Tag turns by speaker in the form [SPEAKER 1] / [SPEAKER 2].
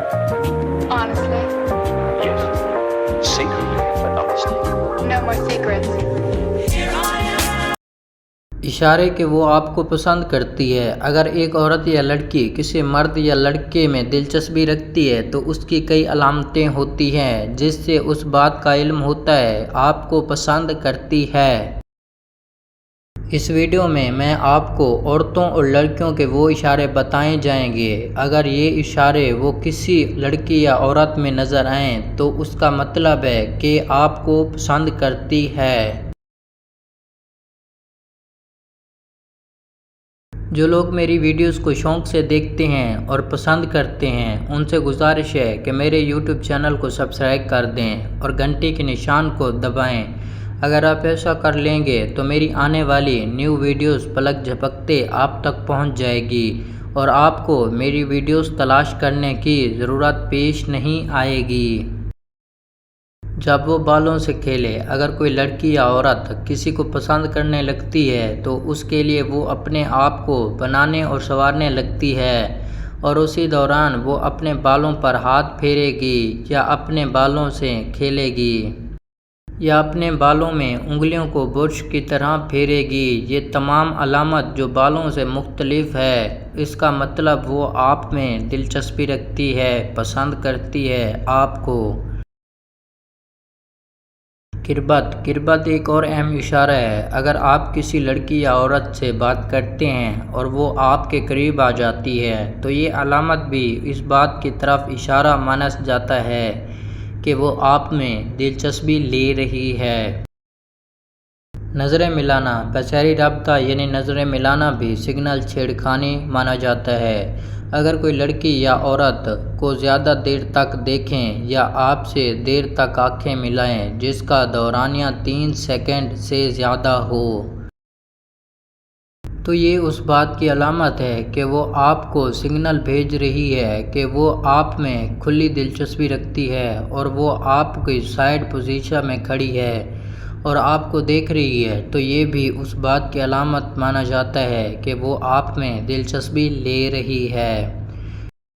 [SPEAKER 1] Honestly,
[SPEAKER 2] Yes. Secretly, but honestly.
[SPEAKER 1] no more secrets.
[SPEAKER 3] اشارے کہ وہ آپ کو پسند کرتی ہے۔ اگر ایک عورت یا لڑکی کسی مرد یا لڑکے میں دلچسپی رکھتی ہے تو اس کی کئی علامتیں ہوتی ہیں جس سے اس بات کا علم ہوتا ہے آپ کو پسند کرتی ہے۔ اس ویڈیو میں آپ کو عورتوں اور لڑکیوں کے وہ اشارے بتائے جائیں گے۔ اگر یہ اشارے وہ کسی لڑکی یا عورت میں نظر آئیں تو اس کا مطلب ہے کہ آپ کو پسند کرتی ہے۔ جو لوگ میری ویڈیوز کو شوق سے دیکھتے ہیں اور پسند کرتے ہیں ان سے گزارش ہے کہ میرے یوٹیوب چینل کو سبسکرائب کر دیں اور گھنٹی کے نشان کو دبائیں۔ اگر آپ ایسا کر لیں گے تو میری آنے والی نیو ویڈیوز پلک جھپکتے آپ تک پہنچ جائے گی اور آپ کو میری ویڈیوز تلاش کرنے کی ضرورت پیش نہیں آئے گی۔ جب وہ بالوں سے کھیلے، اگر کوئی لڑکی یا عورت کسی کو پسند کرنے لگتی ہے تو اس کے لیے وہ اپنے آپ کو بنانے اور سنوارنے لگتی ہے اور اسی دوران وہ اپنے بالوں پر ہاتھ پھیرے گی یا اپنے بالوں سے کھیلے گی یا اپنے بالوں میں انگلیوں کو برش کی طرح پھیرے گی۔ یہ تمام علامت جو بالوں سے مختلف ہے، اس کا مطلب وہ آپ میں دلچسپی رکھتی ہے، پسند کرتی ہے آپ کو۔ قربت ایک اور اہم اشارہ ہے۔ اگر آپ کسی لڑکی یا عورت سے بات کرتے ہیں اور وہ آپ کے قریب آ جاتی ہے تو یہ علامت بھی اس بات کی طرف اشارہ مانا جاتا ہے کہ وہ آپ میں دلچسپی لے رہی ہے۔ نظریں ملانا بصری رابطہ یعنی نظریں ملانا بھی سگنل چھیڑخانی مانا جاتا ہے۔ اگر کوئی لڑکی یا عورت کو زیادہ دیر تک دیکھیں یا آپ سے دیر تک آنکھیں ملائیں جس کا دورانیہ 3 سیکنڈ سے زیادہ ہو تو یہ اس بات کی علامت ہے کہ وہ آپ کو سگنل بھیج رہی ہے کہ وہ آپ میں کھلی دلچسپی رکھتی ہے اور وہ آپ کی سائیڈ پوزیشن میں کھڑی ہے اور آپ کو دیکھ رہی ہے تو یہ بھی اس بات کی علامت مانا جاتا ہے کہ وہ آپ میں دلچسپی لے رہی ہے۔